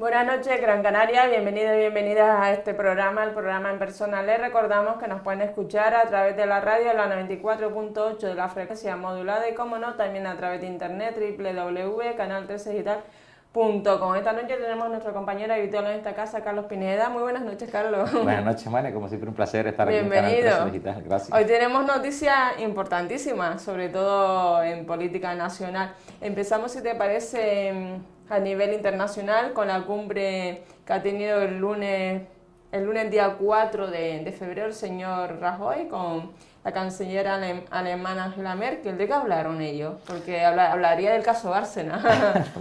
Buenas noches, Gran Canaria, bienvenidos y bienvenidas a este programa, el programa En Persona. Les recordamos que nos pueden escuchar a través de la radio, la 94.8 de la frecuencia modulada y, como no, también a través de internet, www.canal13digital.com. Esta noche tenemos a nuestro compañero habitual en esta casa, Carlos Pineda. Muy buenas noches, Carlos. Buenas noches, Mane, como siempre un placer estar aquí en Canal Bienvenido. 13 Digital. Gracias. Hoy tenemos noticias importantísimas, sobre todo en política nacional. Empezamos, si te parece, a nivel internacional con la cumbre que ha tenido el lunes día 4 de febrero el señor Rajoy con la canciller alemana Angela Merkel. ¿De qué hablaron ellos? Porque hablaría del caso Bárcenas.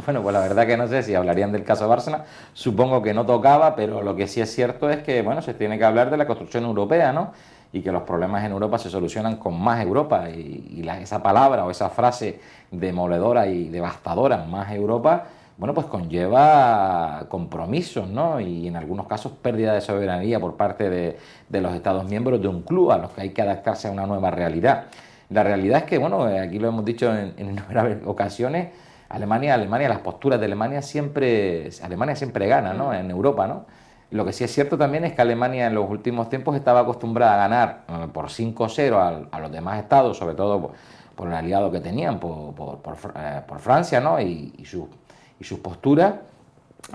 Bueno, pues la verdad que no sé si hablarían del caso Bárcenas, supongo que no tocaba, pero lo que sí es cierto es que, bueno, se tiene que hablar de la construcción europea, ¿no? Y que los problemas en Europa se solucionan con más Europa, y esa palabra o esa frase demoledora y devastadora, más Europa, bueno, pues conlleva compromisos, ¿no? Y en algunos casos pérdida de soberanía por parte de los Estados miembros de un club a los que hay que adaptarse a una nueva realidad. La realidad es que, bueno, aquí lo hemos dicho en innumerables ocasiones, Alemania, las posturas de Alemania siempre gana, ¿no? En Europa, ¿no? Lo que sí es cierto también es que Alemania en los últimos tiempos estaba acostumbrada a ganar por 5-0 a los demás estados, sobre todo por el aliado que tenían, por Francia, ¿no? Y sus posturas,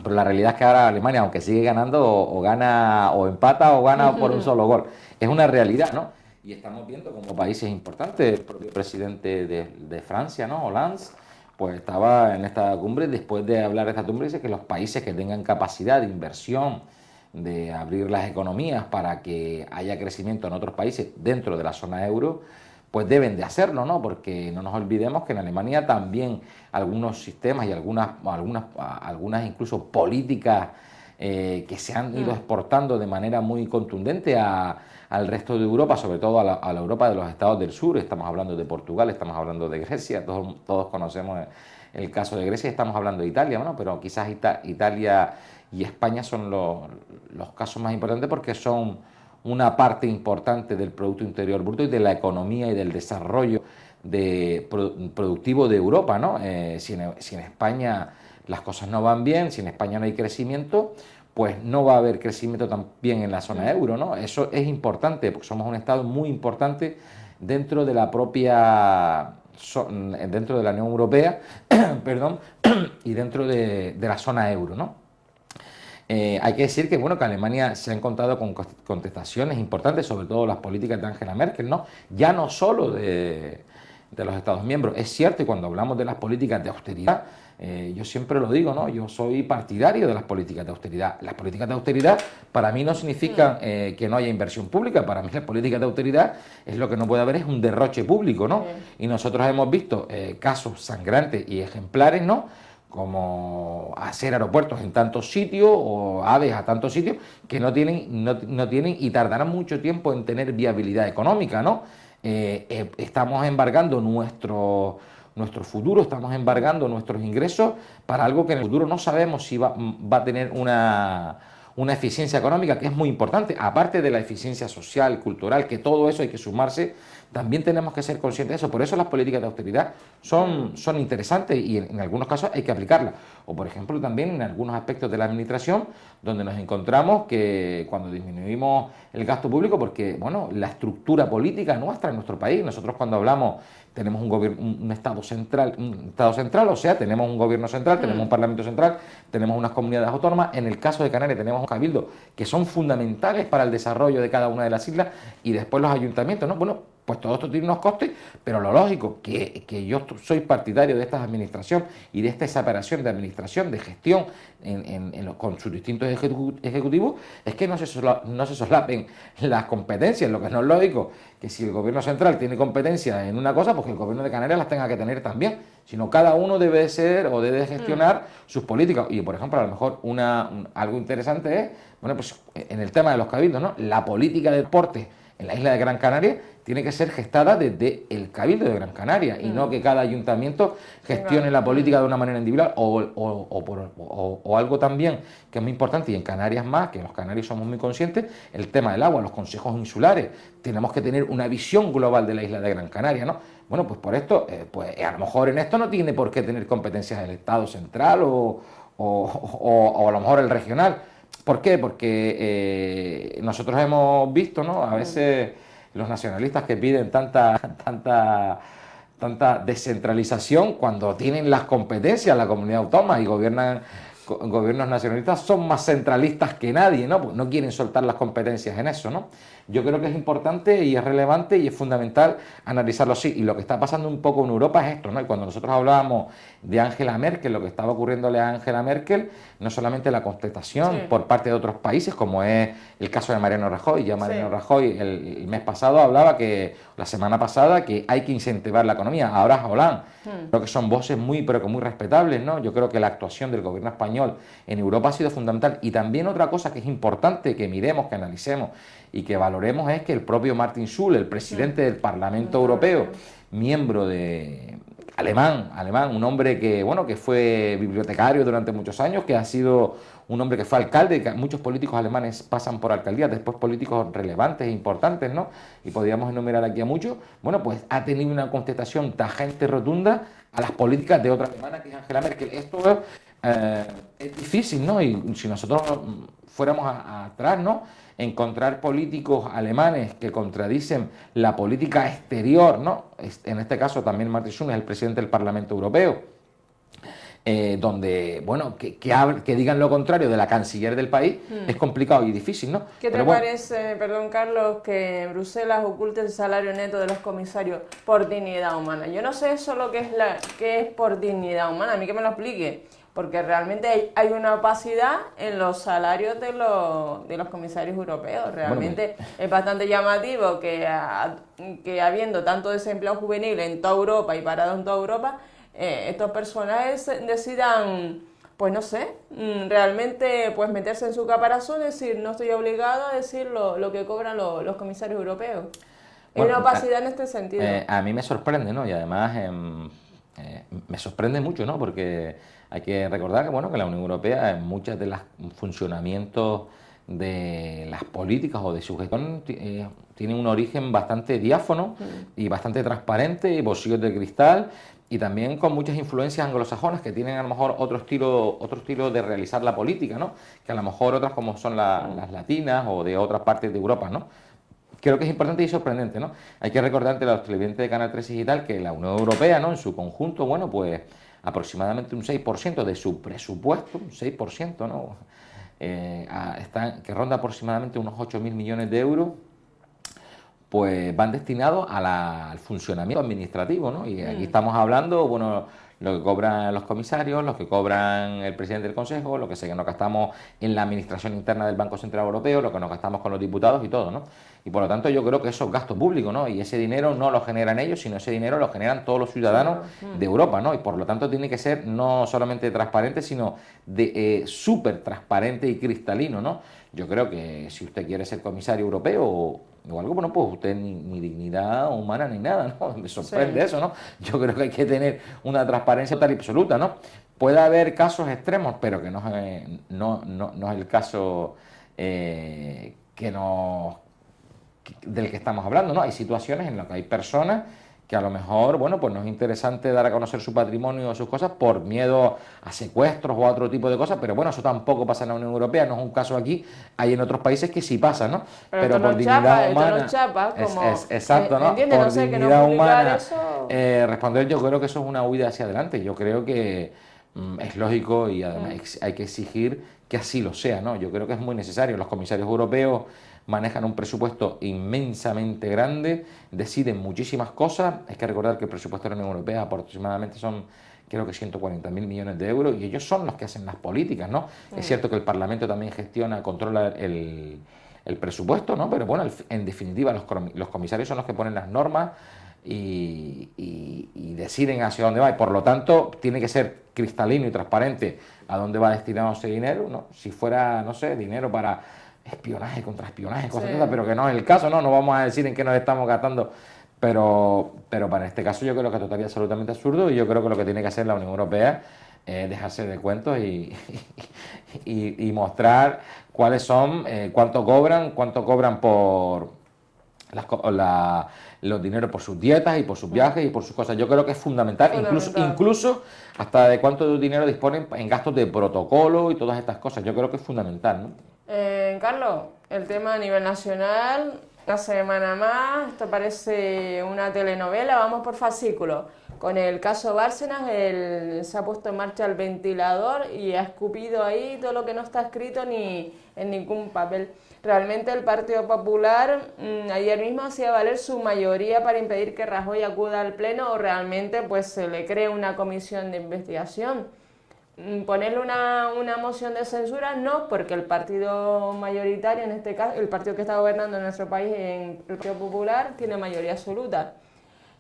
pero la realidad es que ahora Alemania, aunque sigue ganando, o gana o empata o gana por un solo gol. Es una realidad, ¿no? Y estamos viendo como países importantes, el propio presidente de Francia, ¿no? Hollande, pues estaba en esta cumbre, después de hablar de esta cumbre, dice que los países que tengan capacidad de inversión, de abrir las economías para que haya crecimiento en otros países dentro de la zona euro, pues deben de hacerlo, ¿no? Porque no nos olvidemos que en Alemania también algunos sistemas y algunas incluso políticas que se han ido exportando de manera muy contundente al resto de Europa, sobre todo a la Europa de los estados del sur. Estamos hablando de Portugal, estamos hablando de Grecia, todos conocemos el caso de Grecia, estamos hablando de Italia, ¿no? Pero quizás Italia y España son los casos más importantes porque son una parte importante del Producto Interior Bruto y de la economía y del desarrollo productivo de Europa, ¿no? Si en España las cosas no van bien, si en España no hay crecimiento, pues no va a haber crecimiento también en la zona euro, ¿no? Eso es importante, porque somos un Estado muy importante dentro de la dentro de la Unión Europea, perdón, y dentro de la zona euro, ¿no? Hay que decir que, bueno, que Alemania se ha encontrado con contestaciones importantes, sobre todo las políticas de Angela Merkel, ¿no? Ya no solo de los Estados miembros. Es cierto, y cuando hablamos de las políticas de austeridad, yo siempre lo digo, ¿no? Yo soy partidario de las políticas de austeridad. Las políticas de austeridad para mí no significan que no haya inversión pública. Para mí las políticas de austeridad es lo que no puede haber es un derroche público, ¿no? Y nosotros hemos visto casos sangrantes y ejemplares, ¿no? Como hacer aeropuertos en tantos sitios o aves a tantos sitios que no tienen y tardarán mucho tiempo en tener viabilidad económica, ¿no? Estamos embargando nuestro futuro, estamos embargando nuestros ingresos para algo que en el futuro no sabemos si va a tener una eficiencia económica, que es muy importante, aparte de la eficiencia social, cultural, que todo eso hay que sumarse. También tenemos que ser conscientes de eso. Por eso las políticas de austeridad son interesantes y en algunos casos hay que aplicarlas. O, por ejemplo, también en algunos aspectos de la administración, donde nos encontramos que cuando disminuimos el gasto público, porque, bueno, la estructura política nuestra en nuestro país, nosotros cuando hablamos tenemos un Estado central, o sea, tenemos un gobierno central, tenemos un parlamento central, tenemos unas comunidades autónomas. En el caso de Canarias tenemos un cabildo que son fundamentales para el desarrollo de cada una de las islas, y después los ayuntamientos, ¿no? Bueno, pues todo esto tiene unos costes, pero lo lógico, que yo soy partidario de esta administración y de esta separación de administración, de gestión con sus distintos ejecutivos, es que no se solapen las competencias. Lo que no es lógico que si el gobierno central tiene competencias en una cosa, pues que el gobierno de Canarias las tenga que tener también, sino cada uno debe ser o debe gestionar sus políticas. Y, por ejemplo, a lo mejor algo interesante es, bueno, pues en el tema de los cabildos, ¿no? La política de deporte en la isla de Gran Canaria tiene que ser gestada desde el Cabildo de Gran Canaria y no que cada ayuntamiento gestione la política de una manera individual o algo también que es muy importante, y en Canarias más, que los canarios somos muy conscientes, el tema del agua, los consejos insulares. Tenemos que tener una visión global de la isla de Gran Canaria, ¿no? Bueno, pues por esto, pues a lo mejor en esto no tiene por qué tener competencias el Estado central o o a lo mejor el regional. ¿Por qué? Porque nosotros hemos visto, ¿no? A veces los nacionalistas que piden tanta descentralización cuando tienen las competencias la comunidad autónoma y gobiernan gobiernos nacionalistas son más centralistas que nadie, ¿no? Pues no quieren soltar las competencias en eso, ¿no? Yo creo que es importante y es relevante y es fundamental analizarlo así. Y lo que está pasando un poco en Europa es esto, ¿no? Y cuando nosotros hablábamos de Angela Merkel, lo que estaba ocurriéndole a Angela Merkel, no solamente la contestación por parte de otros países, como es el caso de Mariano Rajoy. Ya Mariano Rajoy el mes pasado hablaba la semana pasada, que hay que incentivar la economía. Ahora es Hollande. Creo que son voces pero que muy respetables, ¿no? Yo creo que la actuación del gobierno español en Europa ha sido fundamental. Y también otra cosa que es importante que miremos, que analicemos y que valoremos es que el propio Martin Schulz, el presidente del Parlamento Europeo, miembro de alemán, un hombre que, bueno, que fue bibliotecario durante muchos años, que ha sido un hombre que fue alcalde, que muchos políticos alemanes pasan por alcaldías, después políticos relevantes e importantes, ¿no? Y podríamos enumerar aquí a muchos. Bueno, pues ha tenido una contestación tajante y rotunda a las políticas de otra alemana, que es Angela Merkel. Esto es difícil, ¿no? Y si nosotros fuéramos atrás, ¿no? Encontrar políticos alemanes que contradicen la política exterior, ¿no? En este caso también Martin Schulz es el presidente del Parlamento Europeo, donde, bueno, que digan lo contrario de la canciller del país es complicado y difícil, ¿no? ¿Qué te parece, perdón Carlos, que Bruselas oculte el salario neto de los comisarios por dignidad humana? Yo no sé eso lo que es por dignidad humana, a mí que me lo explique, porque realmente hay una opacidad en los salarios de los comisarios europeos. Realmente es bastante llamativo que habiendo tanto desempleo juvenil en toda Europa y parado en toda Europa, estos personajes decidan, pues no sé, realmente pues meterse en su caparazón y decir, no estoy obligado a decir lo que cobran los comisarios europeos. Hay una opacidad en este sentido. A mí me sorprende, ¿no? Y además me sorprende mucho, ¿no? Porque hay que recordar que, bueno, que la Unión Europea en muchos de los funcionamientos de las políticas o de su gestión tiene un origen bastante diáfano y bastante transparente y bolsillos de cristal, y también con muchas influencias anglosajonas que tienen a lo mejor otro estilo de realizar la política, ¿no? Que a lo mejor otras como son las latinas o de otras partes de Europa, ¿no? Creo que es importante y sorprendente, ¿no? Hay que recordar ante los televidentes de Canal 13 Digital que la Unión Europea, ¿no? En su conjunto, bueno, pues aproximadamente un 6% de su presupuesto, un 6%, ¿no? Que ronda aproximadamente unos 8.000 millones de euros, pues van destinados al funcionamiento administrativo, ¿no? Y aquí estamos hablando, bueno, lo que cobran los comisarios, lo que cobran el presidente del Consejo, lo que nos gastamos en la administración interna del Banco Central Europeo, lo que nos gastamos con los diputados y todo, ¿no? Y por lo tanto yo creo que eso es gasto público, ¿no? Y ese dinero no lo generan ellos, sino ese dinero lo generan todos los ciudadanos de Europa, ¿no? Y por lo tanto tiene que ser no solamente transparente, sino súper transparente y cristalino, ¿no? Yo creo que si usted quiere ser comisario europeo o algo, bueno, pues usted ni dignidad humana ni nada, ¿no? Me sorprende eso, ¿no? Yo creo que hay que tener una transparencia total y absoluta, ¿no? Puede haber casos extremos, pero que no es el caso del que estamos hablando, ¿no? Hay situaciones en las que hay personas que a lo mejor, bueno, pues no es interesante dar a conocer su patrimonio o sus cosas por miedo a secuestros o a otro tipo de cosas, pero bueno, eso tampoco pasa en la Unión Europea, no es un caso aquí, hay en otros países que sí pasa, ¿no? Pero por dignidad humana, exacto, ¿no? ¿entiendes? Por no sé, dignidad humana, eso... responder, yo creo que eso es una huida hacia adelante, yo creo que es lógico y además hay que exigir que así lo sea, ¿no? Yo creo que es muy necesario. Los comisarios europeos manejan un presupuesto inmensamente grande, deciden muchísimas cosas. Hay que recordar que el presupuesto de la Unión Europea aproximadamente son, creo que 140.000 millones de euros, y ellos son los que hacen las políticas, ¿no? Es cierto que el Parlamento también gestiona, controla el presupuesto, ¿no? Pero bueno, en definitiva los comisarios son los que ponen las normas y deciden hacia dónde va, y por lo tanto tiene que ser cristalino y transparente a dónde va destinado ese dinero, ¿no? Si fuera, no sé, dinero para espionaje, contraespionaje, cosas así, pero que no es el caso, ¿no? No vamos a decir en qué nos estamos gastando, pero para este caso yo creo que es total y absolutamente absurdo, y yo creo que lo que tiene que hacer la Unión Europea es dejarse de cuentos y mostrar cuáles son, cuánto cobran los dineros por sus dietas y por sus viajes y por sus cosas. Yo creo que es fundamental, incluso hasta de cuánto dinero disponen en gastos de protocolo y todas estas cosas. Yo creo que es fundamental, ¿no? Carlos, el tema a nivel nacional, una semana más, esto parece una telenovela, vamos por fascículos. Con el caso Bárcenas, se ha puesto en marcha el ventilador y ha escupido ahí todo lo que no está escrito ni en ningún papel. Realmente el Partido Popular ayer mismo hacía valer su mayoría para impedir que Rajoy acuda al Pleno o realmente pues se le cree una comisión de investigación. Ponerle una moción de censura no, porque el partido mayoritario, en este caso, el partido que está gobernando en nuestro país, el Partido Popular, tiene mayoría absoluta.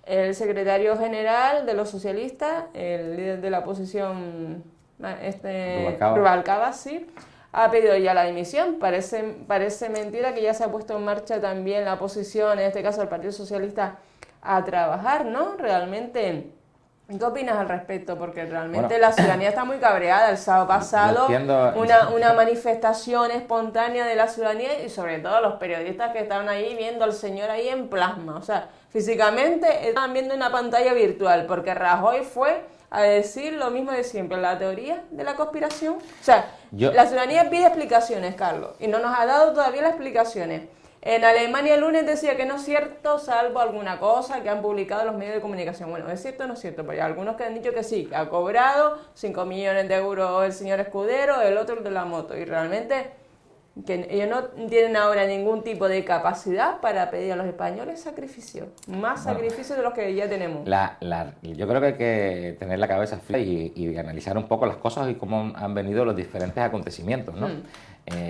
El secretario general de los socialistas, el líder de la oposición, Rubalcaba, sí, ha pedido ya la dimisión. Parece mentira que ya se ha puesto en marcha también la oposición, en este caso el Partido Socialista, a trabajar, ¿no? Realmente, ¿qué opinas al respecto? Porque realmente la ciudadanía está muy cabreada. El sábado pasado, una manifestación espontánea de la ciudadanía y sobre todo los periodistas que estaban ahí viendo al señor ahí en plasma. O sea, físicamente estaban viendo una pantalla virtual porque Rajoy fue a decir lo mismo de siempre, la teoría de la conspiración. O sea, la ciudadanía pide explicaciones, Carlos, y no nos ha dado todavía las explicaciones. En Alemania el lunes decía que no es cierto, salvo alguna cosa que han publicado los medios de comunicación. Bueno, ¿es cierto o no es cierto? Porque hay algunos que han dicho que sí, que ha cobrado 5 millones de euros el señor Escudero, el otro el de la moto. Y realmente que ellos no tienen ahora ningún tipo de capacidad para pedir a los españoles sacrificio. Más sacrificio de los que ya tenemos. Yo creo que hay que tener la cabeza fría y analizar un poco las cosas y cómo han venido los diferentes acontecimientos, ¿no?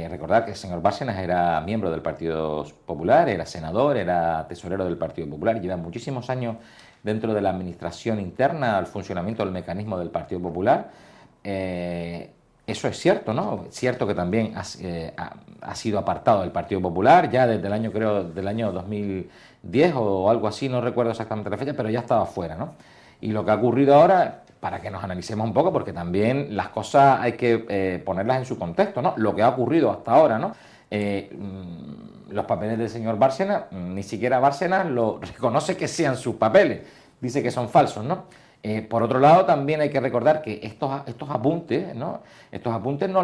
Recordar que el señor Bárcenas era miembro del Partido Popular, era senador, era tesorero del Partido Popular, lleva muchísimos años dentro de la administración interna, al funcionamiento del mecanismo del Partido Popular. Eso es cierto, ¿no? Es cierto que también ha sido apartado del Partido Popular ya desde el año, creo, del año 2010 o algo así, no recuerdo exactamente la fecha, pero ya estaba fuera, ¿no? Y lo que ha ocurrido ahora, para que nos analicemos un poco, porque también las cosas hay que ponerlas en su contexto, ¿no? Lo que ha ocurrido hasta ahora, ¿no? Los papeles del señor Bárcenas, ni siquiera Bárcenas lo reconoce que sean sus papeles, dice que son falsos, ¿no? Por otro lado, también hay que recordar que estos apuntes, ¿no? Estos apuntes no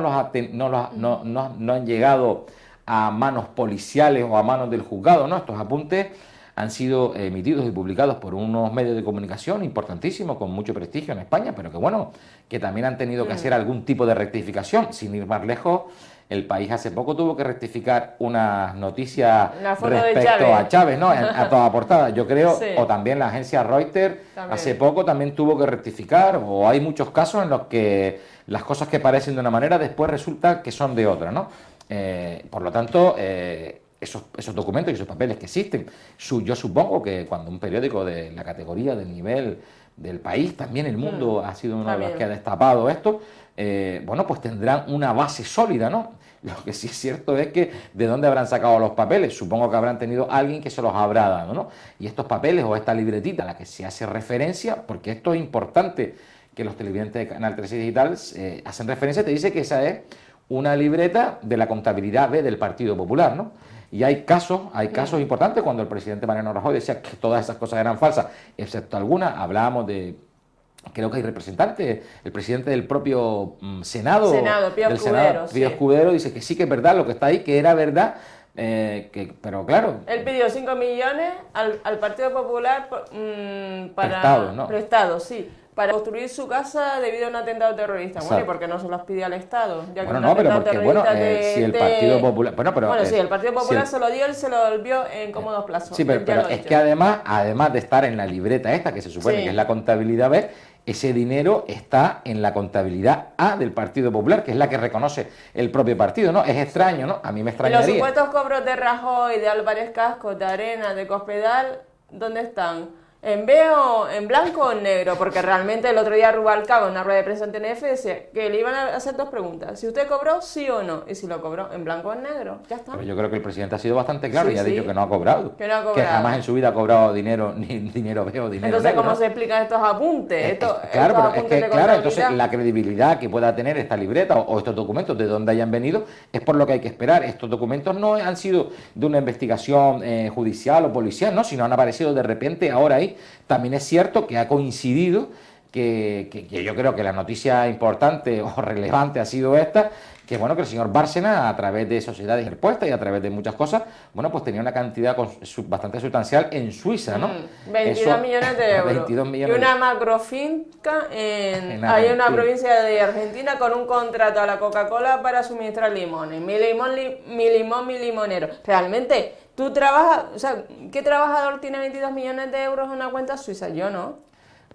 han llegado a manos policiales o a manos del juzgado, ¿no? Estos apuntes han sido emitidos y publicados por unos medios de comunicación importantísimos, con mucho prestigio en España, pero que bueno, que también han tenido que hacer algún tipo de rectificación. Sin ir más lejos, El País hace poco tuvo que rectificar unas noticias respecto a Chávez, ¿no? A toda portada, yo creo, sí. O también la agencia Reuters hace poco también tuvo que rectificar, o hay muchos casos en los que las cosas que parecen de una manera después resulta que son de otra, ¿no? Por lo tanto, esos documentos y esos papeles que existen, yo supongo que cuando un periódico de la categoría, del nivel del País, también El Mundo ha sido uno de los que ha destapado esto, bueno, pues tendrán una base sólida, ¿no? Lo que sí es cierto es que ¿de dónde habrán sacado los papeles? Supongo que habrán tenido alguien que se los habrá dado, ¿no? Y estos papeles o esta libretita a la que se hace referencia, porque esto es importante que los televidentes de Canal 13 Digital hacen referencia, te dice que esa es una libreta de la contabilidad B del Partido Popular, ¿no? Y hay casos importantes cuando el presidente Mariano Rajoy decía que todas esas cosas eran falsas, excepto algunas. Hablábamos de, creo que hay representantes, el presidente del propio Senado, Pío Escudero, dice que sí que es verdad lo que está ahí, que era verdad, pero claro. Él pidió 5 millones al Partido Popular prestado, sí, para construir su casa debido a un atentado terrorista. Bueno, ¿y por qué no se los pide al Estado? Ya que si el Partido Popular... sí, el Partido Popular se lo dio, él se lo devolvió en cómodos plazos. Sí, pero es que además de estar en la libreta esta, que se supone que es la contabilidad B, ese dinero está en la contabilidad A del Partido Popular, que es la que reconoce el propio partido, ¿no? Es extraño, ¿no? A mí me extrañaría. Los supuestos cobros de Rajoy, de Álvarez Cascos, de Arenas, de Cospedal, ¿dónde están? en blanco o en negro, porque realmente el otro día Rubalcaba en una rueda de prensa en TNF decía que le iban a hacer dos preguntas, si usted cobró sí o no, y si lo cobró en blanco o en negro, ya está. Pero yo creo que el presidente ha sido bastante claro Sí, y ha sí. dicho que no ha cobrado. Que no ha cobrado. Que jamás en su vida ha cobrado dinero, ni dinero veo, dinero Entonces, negro, ¿cómo ¿no? se explican estos apuntes? Claro, pero es apuntes que, de claro, entonces contabilidad. la credibilidad que pueda tener esta libreta o estos documentos de dónde hayan venido es por lo que hay que esperar. Estos documentos no han sido de una investigación judicial o policial, ¿no? Sino han aparecido de repente ahora ahí. También es cierto que ha coincidido que yo creo que la noticia importante o relevante ha sido esta, que bueno, que el señor Bárcena, a través de sociedades interpuestas y a través de muchas cosas, bueno, pues tenía una cantidad bastante sustancial en Suiza, ¿no? 22 millones de euros. 22 millones y una macrofinca En hay en una Argentina. provincia de Argentina con un contrato a la Coca-Cola para suministrar limones. Mi limón, mi limonero. Realmente, tú trabajas, o sea, ¿qué trabajador tiene 22 millones de euros en una cuenta suiza? Yo no.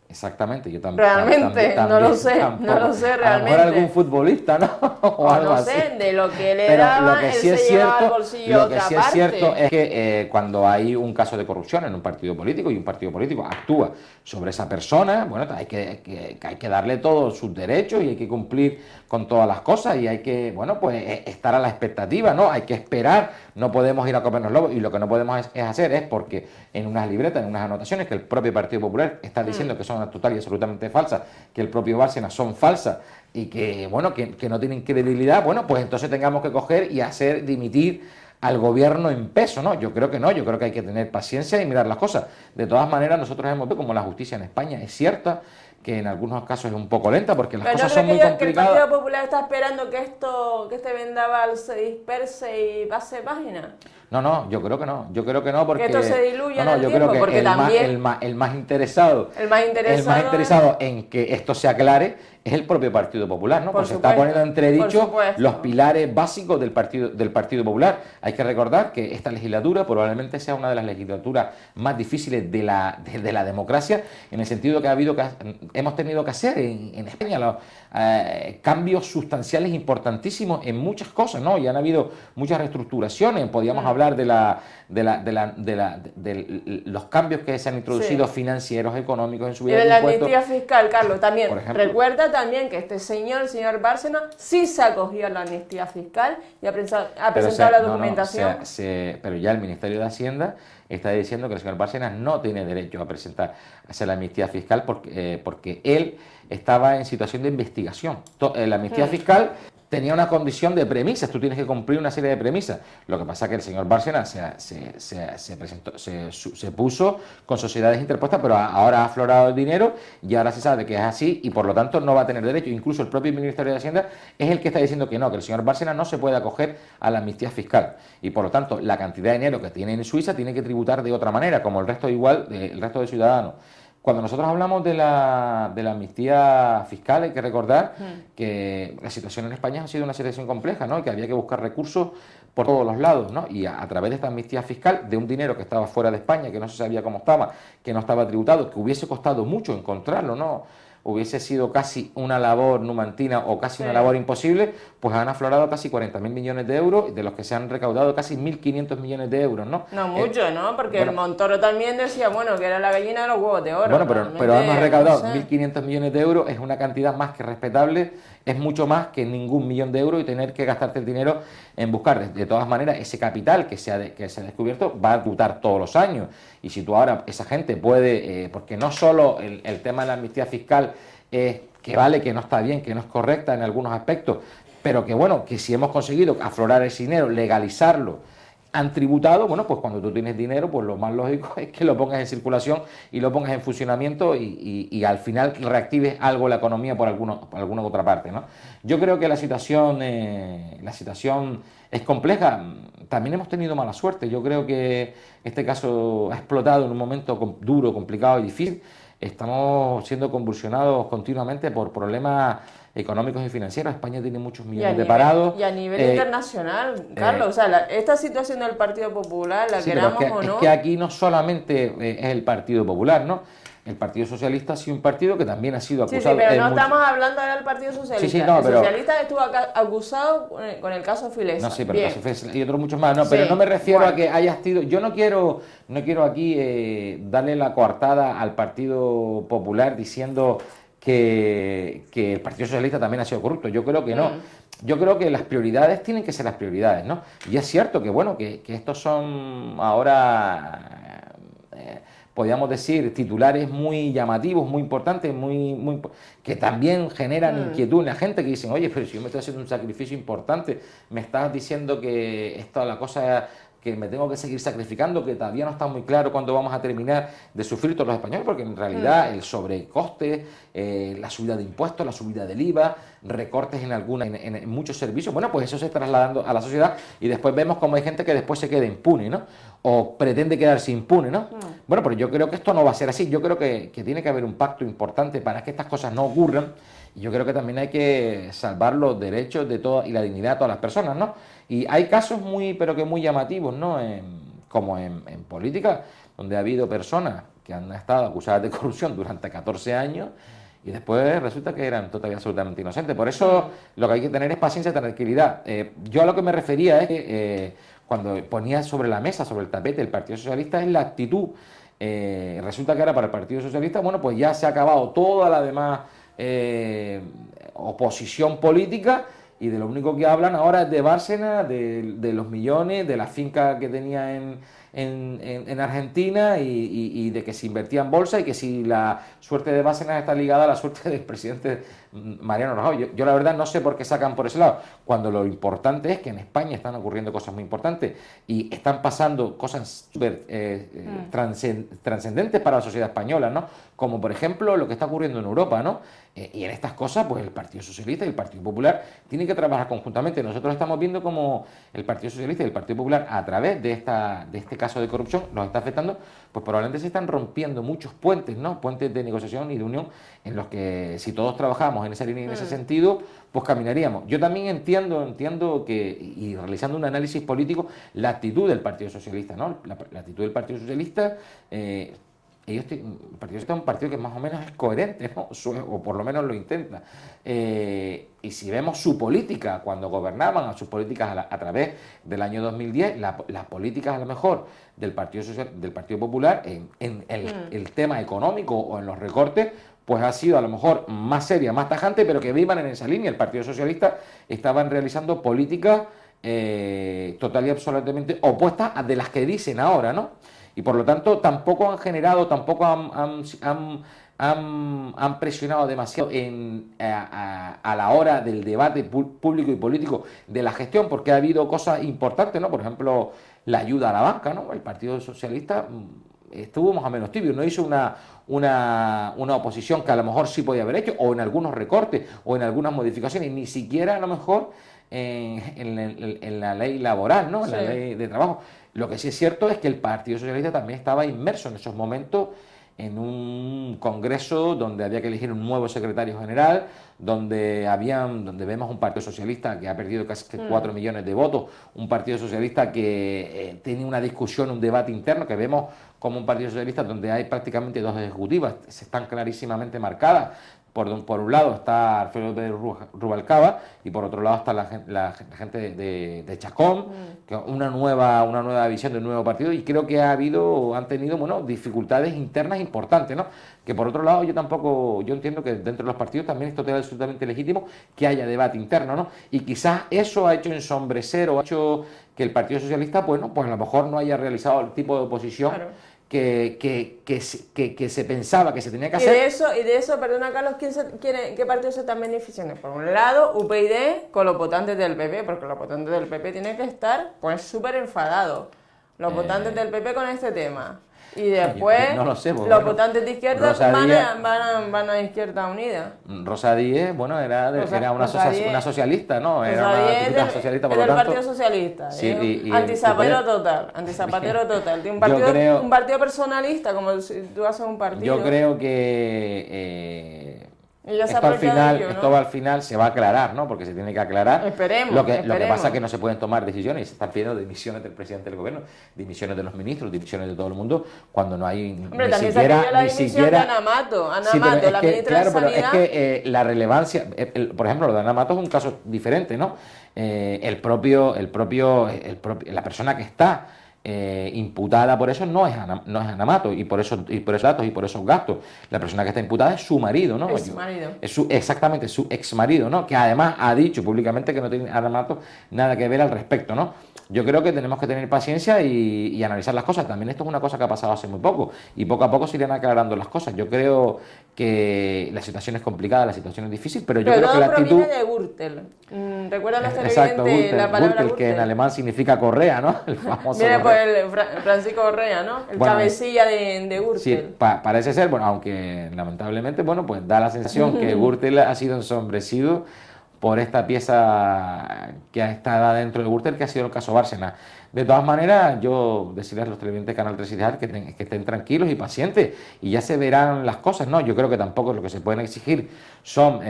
Exactamente, yo también. Realmente, no lo sé, no lo sé A lo realmente. mejor algún futbolista, ¿no? O algo no así. sé, de lo que le Pero daban, lo que él sí se es llevaba al cierto, bolsillo lo que otra sí es parte. cierto es que cuando hay un caso de corrupción en un partido político y un partido político actúa sobre esa persona, bueno, hay que darle todos sus derechos y hay que cumplir con todas las cosas y hay que, bueno, pues estar a la expectativa, ¿no? Hay que esperar, no podemos ir a comernos lobos y lo que no podemos es hacer es porque en unas libretas, en unas anotaciones que el propio Partido Popular está diciendo que son total y absolutamente falsas, que el propio Bárcena son falsas y que, bueno, que no tienen credibilidad, bueno, pues entonces tengamos que coger y hacer dimitir al gobierno en peso, ¿no? Yo creo que no, yo creo que hay que tener paciencia y mirar las cosas. De todas maneras, nosotros hemos visto como la justicia en España es cierta, que en algunos casos es un poco lenta porque las Pero cosas ¿no son muy creo que el complicadas. Partido Popular está esperando que este vendaval se disperse y pase página? No, yo creo que no. Yo creo que no porque... Que esto se diluya en el yo tiempo, creo que porque el también... más interesado... El más interesado en que esto se aclare es el propio Partido Popular, ¿no? Por Pues se está supuesto, poniendo en entredicho por supuesto. los pilares básicos del Partido Popular. Hay que recordar que esta legislatura probablemente sea una de las legislaturas más difíciles de la democracia, en el sentido que hemos tenido que hacer en España cambios sustanciales importantísimos en muchas cosas, ¿no? Y han habido muchas reestructuraciones. Podríamos hablar de los cambios que se han introducido financieros, económicos en Y subida de de la impuestos. amnistía fiscal, Carlos, también. Por ejemplo. Recuerda también que este señor, el señor Bárcena, sí se acogió a la amnistía fiscal y ha presentado la documentación. Pero ya el Ministerio de Hacienda está diciendo que el señor Bárcenas no tiene derecho a hacer la amnistía fiscal porque él estaba en situación de investigación. La amnistía fiscal tenía una condición de premisas, tú tienes que cumplir una serie de premisas. Lo que pasa es que el señor Bárcenas se puso con sociedades interpuestas, pero ahora ha aflorado el dinero y ahora se sabe que es así y por lo tanto no va a tener derecho. Incluso el propio Ministerio de Hacienda es el que está diciendo que no, que el señor Bárcenas no se puede acoger a la amnistía fiscal y por lo tanto la cantidad de dinero que tiene en Suiza tiene que tributar de otra manera, como el resto el resto de ciudadanos. Cuando nosotros hablamos de la amnistía fiscal, hay que recordar que la situación en España ha sido una situación compleja, ¿no? Y que había que buscar recursos por todos los lados, ¿no? Y a través de esta amnistía fiscal, de un dinero que estaba fuera de España, que no se sabía cómo estaba, que no estaba tributado, que hubiese costado mucho encontrarlo, ¿no? Hubiese sido casi una labor numantina o casi una labor imposible, pues han aflorado casi 40.000 millones de euros, de los que se han recaudado casi 1.500 millones de euros, ¿no? No mucho, ¿no? Porque bueno, el Montoro también decía, bueno, que era la gallina de los huevos de oro. Bueno, pero hemos recaudado no sé. 1.500 millones de euros, es una cantidad más que respetable, es mucho más que ningún millón de euros y tener que gastarte el dinero en buscar. De todas maneras, ese capital que se ha descubierto va a tributar todos los años. Y si tú ahora, esa gente puede, porque no solo el tema de la amnistía fiscal es que vale, que no está bien, que no es correcta en algunos aspectos, pero que bueno, que si hemos conseguido aflorar ese dinero, legalizarlo, han tributado, bueno, pues cuando tú tienes dinero, pues lo más lógico es que lo pongas en circulación y lo pongas en funcionamiento y al final reactives algo la economía por alguna otra parte, ¿no? Yo creo que la situación es compleja. También hemos tenido mala suerte. Yo creo que este caso ha explotado en un momento duro, complicado y difícil. Estamos siendo convulsionados continuamente por problemas económicos y financieros. España tiene muchos millones de parados. Y a nivel internacional, Carlos, o sea, esta situación del Partido Popular, la sí, queramos pero o no... Es que aquí no solamente es el Partido Popular, ¿no? El Partido Socialista ha sido un partido que también ha sido acusado... Sí, pero no estamos hablando ahora del Partido Socialista. Sí, no, el socialista estuvo acusado con el caso Filesa. No, sí, pero el caso Filesa y otros muchos más. No, sí, pero no me refiero a que haya sido... Yo no quiero aquí darle la coartada al Partido Popular diciendo que el Partido Socialista también ha sido corrupto. Yo creo que no. Yo creo que las prioridades tienen que ser las prioridades, ¿no? Y es cierto que, bueno, que estos son ahora... podríamos decir, titulares muy llamativos, muy importantes, que también generan inquietud en la gente, que dicen, oye, pero si yo me estoy haciendo un sacrificio importante, me estás diciendo que esta la cosa que me tengo que seguir sacrificando, que todavía no está muy claro cuándo vamos a terminar de sufrir todos los españoles, porque en realidad el sobrecoste, la subida de impuestos, la subida del IVA, recortes en muchos servicios, bueno, pues eso se está trasladando a la sociedad y después vemos cómo hay gente que después se queda impune, ¿no? O pretende quedarse impune, ¿no? Bueno, pero yo creo que esto no va a ser así. Yo creo que tiene que haber un pacto importante para que estas cosas no ocurran. Y yo creo que también hay que salvar los derechos de todas y la dignidad de todas las personas, ¿no? Y hay casos pero que muy llamativos, ¿no? Como en política, donde ha habido personas que han estado acusadas de corrupción durante 14 años y después resulta que eran totalmente absolutamente inocentes. Por eso lo que hay que tener es paciencia y tranquilidad. Yo a lo que me refería es que cuando ponía sobre la mesa, sobre el tapete, el Partido Socialista es la actitud. Resulta que ahora para el Partido Socialista, bueno, pues ya se ha acabado toda la demás oposición política y de lo único que hablan ahora es de Bárcenas, de los millones, de la finca que tenía en Argentina y de que se invertía en bolsa y que si la suerte de Bárcenas está ligada a la suerte del presidente Mariano Rajoy. Yo la verdad no sé por qué sacan por ese lado, cuando lo importante es que en España están ocurriendo cosas muy importantes y están pasando cosas súper trascendentes para la sociedad española, ¿no? Como por ejemplo lo que está ocurriendo en Europa, ¿no? Y en estas cosas, pues el Partido Socialista y el Partido Popular tienen que trabajar conjuntamente. Nosotros estamos viendo como el Partido Socialista y el Partido Popular, a través de este caso de corrupción, nos está afectando, pues probablemente se están rompiendo muchos puentes, ¿no? Puentes de negociación y de unión, en los que si todos trabajamos en esa línea y en ese sentido, pues caminaríamos. Yo también entiendo que, y realizando un análisis político, la actitud del Partido Socialista, ¿no? La actitud del Partido Socialista... el Partido Socialista es un partido que más o menos es coherente, ¿no? O por lo menos lo intenta. Y si vemos su política, cuando gobernaban, a sus políticas a través del año 2010, las políticas a lo mejor del Partido Popular en el tema económico o en los recortes, pues ha sido a lo mejor más seria, más tajante, pero que vivan en esa línea. El Partido Socialista estaban realizando políticas total y absolutamente opuestas a de las que dicen ahora, ¿no? Y por lo tanto tampoco han generado, tampoco han presionado demasiado a la hora del debate público y político de la gestión, porque ha habido cosas importantes, ¿no? Por ejemplo, la ayuda a la banca, ¿no? El Partido Socialista estuvo más o menos tibio, no hizo una oposición que a lo mejor sí podía haber hecho, o en algunos recortes, o en algunas modificaciones, ni siquiera a lo mejor en la ley laboral, ¿no? En la ley de trabajo. Lo que sí es cierto es que el Partido Socialista también estaba inmerso en esos momentos en un congreso donde había que elegir un nuevo secretario general, donde vemos un Partido Socialista que ha perdido casi 4 millones de votos, un Partido Socialista que tiene una discusión, un debate interno, que vemos como un Partido Socialista donde hay prácticamente dos ejecutivas, se están clarísimamente marcadas. Por un lado está Alfredo Pérez Rubalcaba y por otro lado está la gente de Chacón, que una nueva visión de un nuevo partido, y creo que han tenido dificultades internas importantes, ¿no? Que por otro lado yo entiendo que dentro de los partidos también es totalmente absolutamente legítimo que haya debate interno, ¿no? Y quizás eso ha hecho ensombrecer o ha hecho que el Partido Socialista, bueno, pues a lo mejor no haya realizado el tipo de oposición. Claro. Que se pensaba que se tenía que hacer. Y de eso, perdona Carlos, ¿qué partidos se están beneficiando? Por un lado, UPyD con los votantes del PP, porque los votantes del PP tienen que estar pues súper enfadados, los votantes del PP con este tema. Y después no lo sé, los votantes de izquierda van a Izquierda Unida. Rosa Díez, bueno, era una socialista, ¿no? Era una típica socialista, por lo tanto. Del Partido Socialista. Sí, antizapatero total. Tiene un partido personalista, como si tú haces un partido. Yo creo que Y ya se esto al aprovecha de final, ello, ¿no? esto al final se va a aclarar, ¿no? Porque se tiene que aclarar. Esperemos, Lo que esperemos. pasa es que no se pueden tomar decisiones y se están pidiendo dimisiones del presidente del gobierno, dimisiones de los ministros, dimisiones de todo el mundo, cuando no hay Hombre, ni también siquiera, se pidió la ni dimisión siquiera... de Ana Mato. Ana Sí, pero Mato, es la que, ministra claro, de pero es Sanidad. que la relevancia, por ejemplo, lo de Ana Mato es un caso diferente, ¿no? La persona que está imputada por eso no es Ana Mato, y por esos datos y por esos gastos. La persona que está imputada es su marido, ¿no? Es su marido. Exactamente, su ex marido, ¿no? Que además ha dicho públicamente que no tiene Ana Mato nada que ver al respecto, ¿no? Yo creo que tenemos que tener paciencia y analizar las cosas. También esto es una cosa que ha pasado hace muy poco y poco a poco se irán aclarando las cosas. Yo creo que la situación es complicada, la situación es difícil, pero yo creo que la actitud... proviene de Gürtel. ¿Recuerdan los Exacto, televidentes la palabra Gürtel, que en alemán significa correa, ¿no? El famoso Viene por correa. el Francisco Correa, ¿no? El Bueno, cabecilla de Gürtel. Sí, parece ser, bueno, aunque lamentablemente, bueno, pues da la sensación que Gürtel ha sido ensombrecido por esta pieza que está dentro de Gürtel, que ha sido el caso Bárcenas. De todas maneras, yo decirles a los televidentes de Canal 3 y Digital que estén tranquilos y pacientes y ya se verán las cosas, ¿no? Yo creo que tampoco lo que se pueden exigir son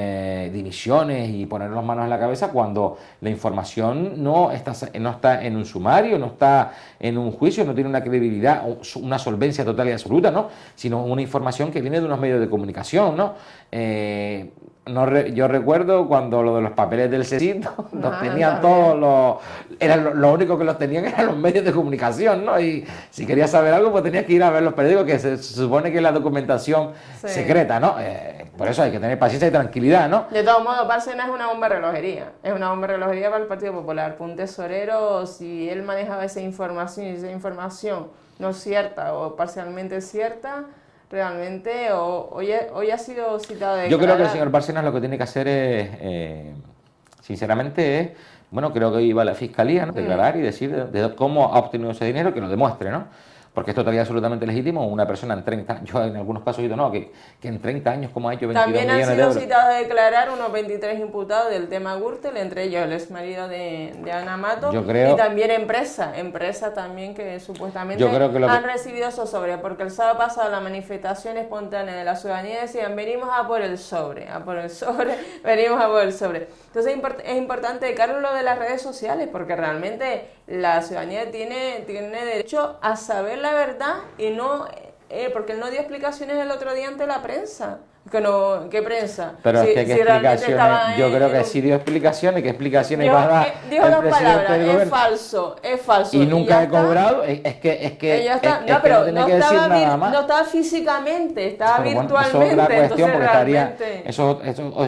dimisiones y poner las manos en la cabeza cuando la información no está en un sumario, no está en un juicio, no tiene una credibilidad, una solvencia total y absoluta, ¿no? Sino una información que viene de unos medios de comunicación, ¿no? Yo recuerdo cuando lo de los papeles del CECIT los tenían todos lo único que los tenían eran los medios de comunicación, ¿no? Y si querías saber algo, pues tenías que ir a ver los periódicos, que se supone que es la documentación secreta, ¿no? Por eso hay que tener paciencia y tranquilidad, ¿no? De todos modos, Bárcenas es una bomba de relojería. Es una bomba de relojería para el Partido Popular. Un tesorero, si él manejaba esa información y esa información no es cierta o parcialmente cierta, realmente hoy ha sido citado de Yo creo que el declarar. señor Bárcenas lo que tiene que hacer es, sinceramente, bueno, creo que iba a la Fiscalía, ¿no? Declarar y decir de cómo ha obtenido ese dinero, que lo demuestre, ¿no? Porque es totalmente absolutamente legítimo una persona en 30 años, yo en algunos casos he dicho, no, que en 30 años, ¿cómo ha hecho 22 También han millones de sido euros? citados a declarar unos 23 imputados del tema Gürtel, entre ellos el exmarido de Ana Mato, Yo creo- y también empresas también que supuestamente Yo creo que lo que- han recibido esos sobres, porque el sábado pasado la manifestación espontánea de la ciudadanía decían, venimos a por el sobre, venimos a por el sobre. Entonces es importante, Carlos, lo de las redes sociales, porque realmente la ciudadanía tiene derecho a saber la verdad y no, porque él no dio explicaciones el otro día ante la prensa. ¿Qué prensa? Pero es que, ¿qué realmente estaba explicaciones? Yo creo que sí dio explicaciones, ¿qué explicaciones va a dar dijo el dos presidente palabras, del es gobierno? falso. Y nunca ya he está. cobrado, es que Ya está. es que pero no tiene que decir nada más. no estaba físicamente, estaba Pero bueno, virtualmente. eso es otra cuestión, entonces porque estaría, realmente... eso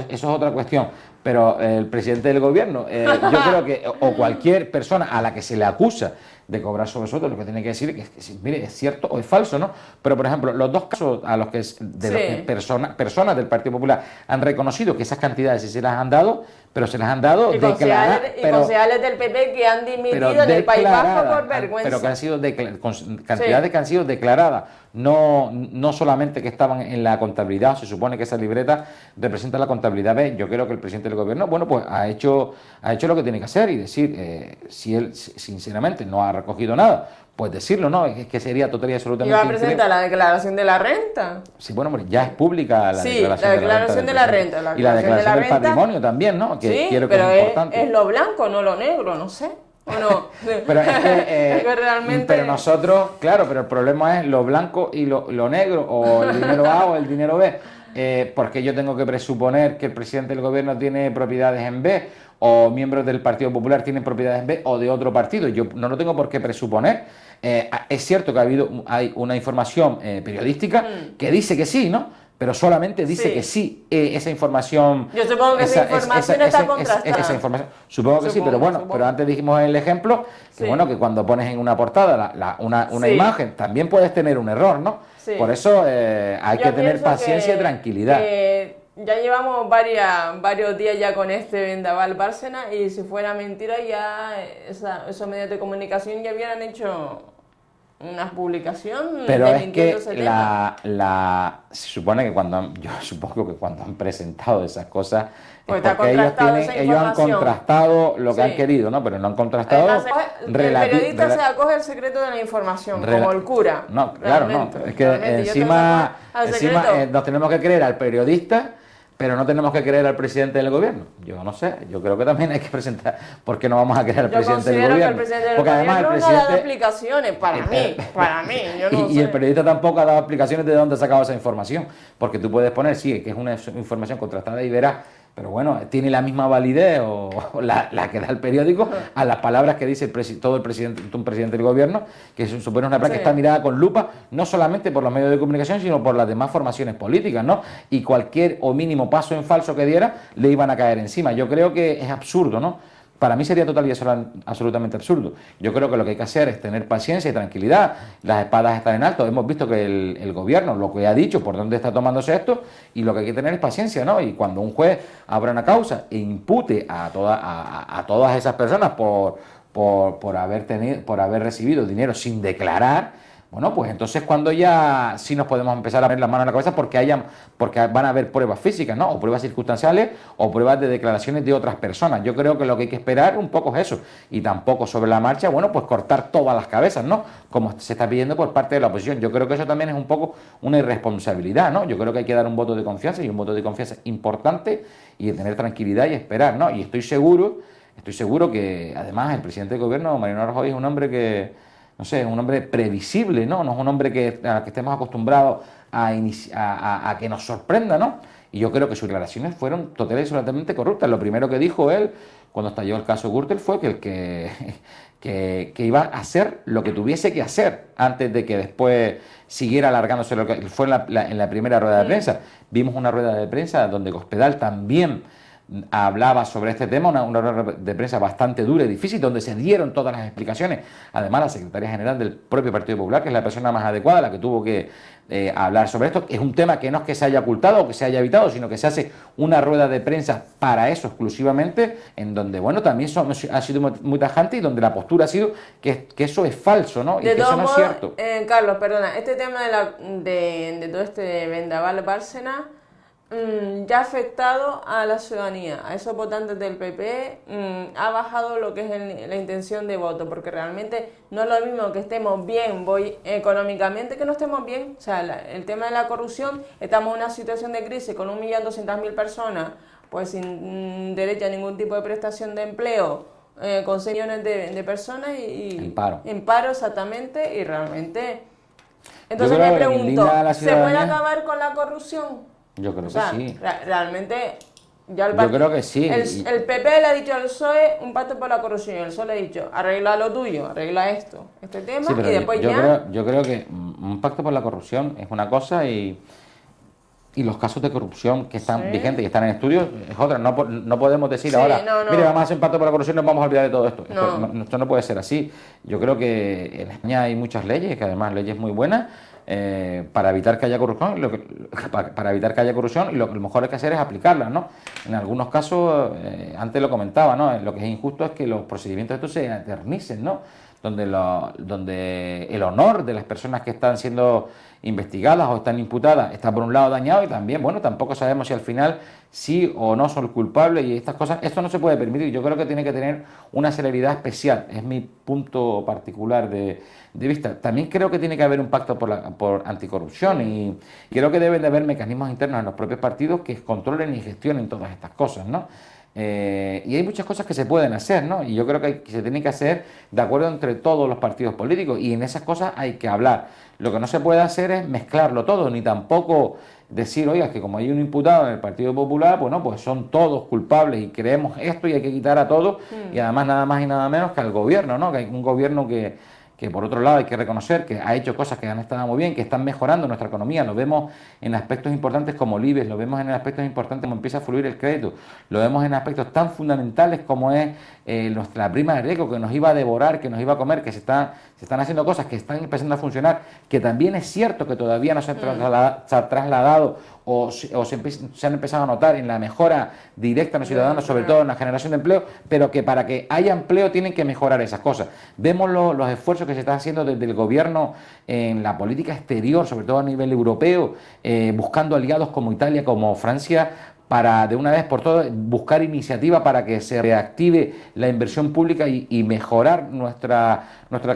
es otra cuestión. Pero el presidente del gobierno, yo creo que, o cualquier persona a la que se le acusa de cobrar sobre sueldo, lo que tiene que decir es que, mire, es cierto o es falso, ¿no? Pero, por ejemplo, los dos casos a los que, los que personas del Partido Popular han reconocido que esas cantidades sí se las han dado, pero se las han dado declaradas. Y concejales del PP que han dimitido en el País Vasco por vergüenza. Pero que han sido cantidades que han sido declaradas, no solamente que estaban en la contabilidad. Se supone que esa libreta representa la contabilidad B. Yo creo que el presidente del gobierno, bueno, pues ha hecho lo que tiene que hacer y decir, si él sinceramente no ha recogido nada, pues decirlo, ¿no? Es que sería total y absolutamente ¿Iba a presentar la declaración de la renta? Sí, bueno, hombre, ya es pública la declaración de la renta. Y la declaración del patrimonio también, ¿no? Que sí, quiero pero que es importante. es lo blanco, no lo negro, no sé. ¿O no? Pero es que, realmente... pero nosotros, claro, pero el problema es lo blanco y lo negro, o el dinero A o el dinero B. Porque yo tengo que presuponer que el presidente del gobierno tiene propiedades en B, o miembros del Partido Popular tienen propiedades en B o de otro partido. Yo no lo tengo por qué presuponer. Es cierto que hay una información periodística que dice que sí, ¿no? Pero solamente dice que sí, esa información... Yo supongo que esa información está contrastada. Esa información, supongo que sí, pero bueno, pero antes dijimos el ejemplo, que bueno, que cuando pones en una portada una imagen, también puedes tener un error, ¿no? Sí. Por eso hay que tener paciencia y tranquilidad. Ya llevamos varios días ya con este vendaval Bárcenas, y si fuera mentira ya esos medios de comunicación ya hubieran hecho una publicación. Pero es que se supone que yo supongo que cuando han presentado esas cosas pues es porque ellos han contrastado lo que han querido, ¿no? Pero no han contrastado. Además, el periodista se acoge el secreto de la información, como el cura. No, claro, no. Es que encima nos tenemos que creer al periodista pero no tenemos que creer al presidente del gobierno. Yo no sé, yo creo que también hay que presentar por qué no vamos a creer al presidente del gobierno. Yo considero que el presidente del porque gobierno además el no ha dado presidente, explicaciones, para mí, yo no sé. y el periodista tampoco ha dado explicaciones de dónde ha sacado esa información, porque tú puedes poner, sí, que es una información contrastada y verás, pero bueno, tiene la misma validez o la que da el periódico a las palabras que dice todo el presidente, un presidente del gobierno, que supone una práctica que está mirada con lupa, no solamente por los medios de comunicación, sino por las demás formaciones políticas, ¿no? Y cualquier o mínimo paso en falso que diera, le iban a caer encima. Yo creo que es absurdo, ¿no? Para mí sería total y absolutamente absurdo. Yo creo que lo que hay que hacer es tener paciencia y tranquilidad. Las espadas están en alto. Hemos visto que el gobierno, lo que ha dicho, por dónde está tomándose esto, y lo que hay que tener es paciencia, ¿no? Y cuando un juez abra una causa e impute a todas esas personas por haber recibido dinero sin declarar, bueno, pues entonces cuando ya sí nos podemos empezar a poner las manos en la cabeza porque van a haber pruebas físicas, ¿no? O pruebas circunstanciales o pruebas de declaraciones de otras personas. Yo creo que lo que hay que esperar un poco es eso. Y tampoco sobre la marcha, bueno, pues cortar todas las cabezas, ¿no? Como se está pidiendo por parte de la oposición. Yo creo que eso también es un poco una irresponsabilidad, ¿no? Yo creo que hay que dar un voto de confianza y un voto de confianza importante y de tener tranquilidad y esperar, ¿no? Y estoy seguro que además el presidente del gobierno, Mariano Rajoy, es un hombre que no sé, es un hombre previsible, ¿no? No es un hombre al que estemos acostumbrados a que nos sorprenda, ¿no? Y yo creo que sus declaraciones fueron totalmente y absolutamente corruptas. Lo primero que dijo él cuando estalló el caso Gürtel fue que iba a hacer lo que tuviese que hacer antes de que después siguiera alargándose lo que fue en la primera rueda de prensa. Vimos una rueda de prensa donde Cospedal también hablaba sobre este tema, una rueda de prensa bastante dura y difícil, donde se dieron todas las explicaciones. Además, la secretaria general del propio Partido Popular, que es la persona más adecuada, la que tuvo que hablar sobre esto, es un tema que no es que se haya ocultado o que se haya evitado, sino que se hace una rueda de prensa para eso exclusivamente, en donde, bueno, también ha sido muy tajante y donde la postura ha sido que eso es falso, ¿no? Y que eso no es cierto. Carlos, perdona, este tema de todo este vendaval Bárcena ya ha afectado a la ciudadanía, a esos votantes del PP, ha bajado lo que es la intención de voto, porque realmente no es lo mismo que estemos bien económicamente que no estemos bien. O sea, el tema de la corrupción, estamos en una situación de crisis con 1.200.000 personas, pues sin derecho a ningún tipo de prestación de empleo, con 6 millones de personas y en paro exactamente, y realmente... Entonces me pregunto, ¿se puede acabar con la corrupción? Yo creo que sí. Realmente, yo creo que sí. El PP le ha dicho al PSOE un pacto por la corrupción. El PSOE le ha dicho, arregla lo tuyo, arregla este tema, y después yo creo que un pacto por la corrupción es una cosa y los casos de corrupción que están vigentes y están en estudio es otra. No podemos decir ahora, mire, vamos a hacer un pacto por la corrupción y nos vamos a olvidar de todo esto. Esto no puede ser así. Yo creo que en España hay muchas leyes, que además leyes muy buenas, para evitar que haya corrupción, y lo mejor hay que hacer es aplicarlas, ¿no? En algunos casos, antes lo comentaba, ¿no? Lo que es injusto es que los procedimientos estos se eternicen, ¿no? Donde el honor de las personas que están siendo investigadas o están imputadas está por un lado dañado y también, bueno, tampoco sabemos si al final sí o no son culpables y estas cosas. Esto no se puede permitir. Yo creo que tiene que tener una celeridad especial. Es mi punto particular de vista. También creo que tiene que haber un pacto por anticorrupción y creo que deben de haber mecanismos internos en los propios partidos que controlen y gestionen todas estas cosas, ¿no? Y hay muchas cosas que se pueden hacer, ¿no? Y yo creo que se tiene que hacer de acuerdo entre todos los partidos políticos y en esas cosas hay que hablar. Lo que no se puede hacer es mezclarlo todo, ni tampoco decir, oiga, que como hay un imputado en el Partido Popular, pues no, pues son todos culpables y creemos esto y hay que quitar a todos y además nada más y nada menos que al gobierno, ¿no? Que hay un gobierno que por otro lado hay que reconocer que ha hecho cosas que han estado muy bien, que están mejorando nuestra economía, lo vemos en aspectos importantes como el IBEX, lo vemos en aspectos importantes como empieza a fluir el crédito, lo vemos en aspectos tan fundamentales como es la prima de riesgo que nos iba a devorar, que nos iba a comer, que se están haciendo cosas que están empezando a funcionar, que también es cierto que todavía no se ha trasladado o se han empezado a notar en la mejora directa en los ciudadanos, sobre todo en la generación de empleo, pero que para que haya empleo tienen que mejorar esas cosas. Vemos los esfuerzos que se están haciendo desde el gobierno en la política exterior, sobre todo a nivel europeo, buscando aliados como Italia, como Francia, para de una vez por todas buscar iniciativas para que se reactive la inversión pública y mejorar nuestra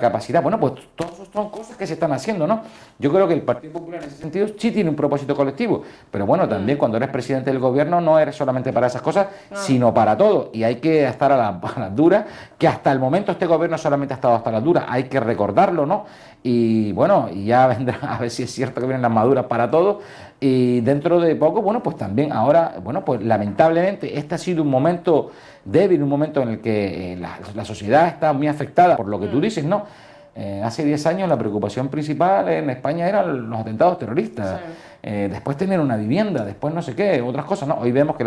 capacidad. Bueno, pues todos son cosas que se están haciendo, ¿no? Yo creo que el Partido Popular en ese sentido sí tiene un propósito colectivo, pero bueno, también cuando eres presidente del gobierno no eres solamente para esas cosas, sino para todo, y hay que estar a las duras, que hasta el momento este gobierno solamente ha estado hasta las duras, hay que recordarlo, ¿no? Y bueno, y ya vendrá a ver si es cierto que vienen las maduras para todos, y dentro de poco, bueno, pues también ahora, bueno, pues lamentablemente este ha sido un momento débil, un momento en el que la sociedad está muy afectada por lo que tú dices, ¿no? Hace 10 años la preocupación principal en España eran los atentados terroristas, después tener una vivienda, después no sé qué, otras cosas, ¿no? Hoy vemos que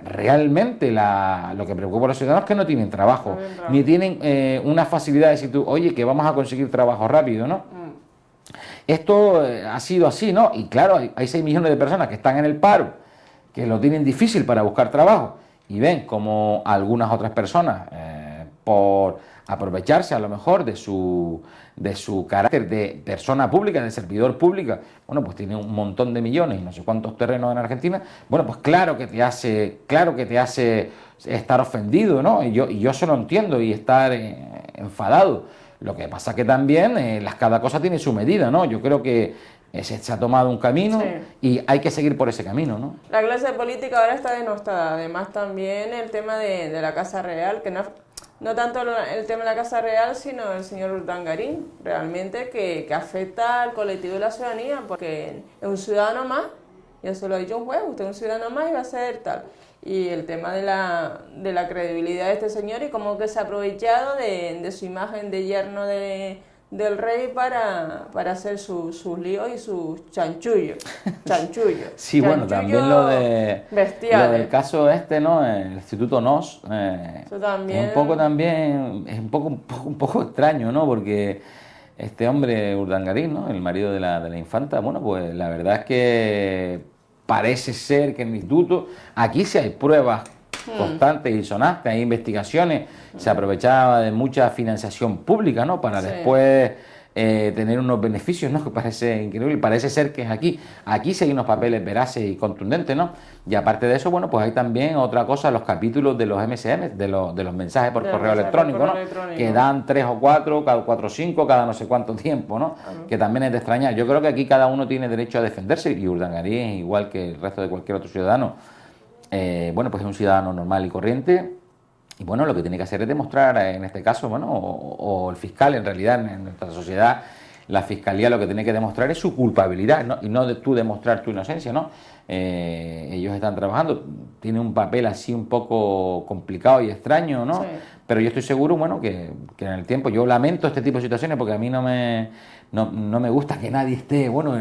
realmente lo que preocupa a los ciudadanos es que no tienen trabajo, ni tienen una facilidad de decir tú, oye, que vamos a conseguir trabajo rápido, ¿no? Esto ha sido así, ¿no? Y claro, hay 6 millones de personas que están en el paro, que lo tienen difícil para buscar trabajo, y ven como algunas otras personas, por aprovecharse a lo mejor de su carácter de persona pública, de servidor pública, bueno, pues tiene un montón de millones y no sé cuántos terrenos en Argentina, bueno, pues claro que te hace estar ofendido, ¿no? Y yo eso lo entiendo y estar enfadado. Lo que pasa que también cada cosa tiene su medida, ¿no? Yo creo que se ha tomado un camino y hay que seguir por ese camino, ¿no? La clase política ahora está denostada. Además también el tema de la Casa Real, que no tanto el tema de la Casa Real, sino el señor Urdangarín, realmente que afecta al colectivo de la ciudadanía, porque es un ciudadano más, ya se lo ha dicho un juez, usted es un ciudadano más y va a ser tal. Y el tema de la credibilidad de este señor y cómo que se ha aprovechado de su imagen de yerno del rey para hacer sus líos y sus chanchullos. Sí, bueno, también lo del caso este, ¿no? El Instituto NOS, eso también... es un poco extraño, ¿no? Porque este hombre, Urdangarín, ¿no? El marido de la infanta, bueno, pues la verdad es que parece ser que en el instituto, aquí sí hay pruebas constantes y sonantes, hay investigaciones, se aprovechaba de mucha financiación pública, ¿no? Para después tener unos beneficios, ¿no? Que parece increíble, parece ser que es aquí sí hay unos papeles veraces y contundentes, ¿no? Y aparte de eso, bueno, pues hay también otra cosa, los capítulos de los MSM, de los mensajes por correo electrónico, ¿no? Que dan 3 o 4, cada 4 o 5, cada no sé cuánto tiempo, ¿no? Que también es de extrañar. Yo creo que aquí cada uno tiene derecho a defenderse y Urdangarín, igual que el resto de cualquier otro ciudadano, bueno, pues es un ciudadano normal y corriente. Y bueno, lo que tiene que hacer es demostrar, en este caso, bueno, o el fiscal, en realidad, en nuestra sociedad, la fiscalía lo que tiene que demostrar es su culpabilidad, ¿no? Y no tú demostrar tu inocencia, ¿no? Ellos están trabajando, tiene un papel así un poco complicado y extraño, ¿no? Sí. Pero yo estoy seguro, bueno, que en el tiempo, yo lamento este tipo de situaciones porque a mí no me gusta que nadie esté, bueno,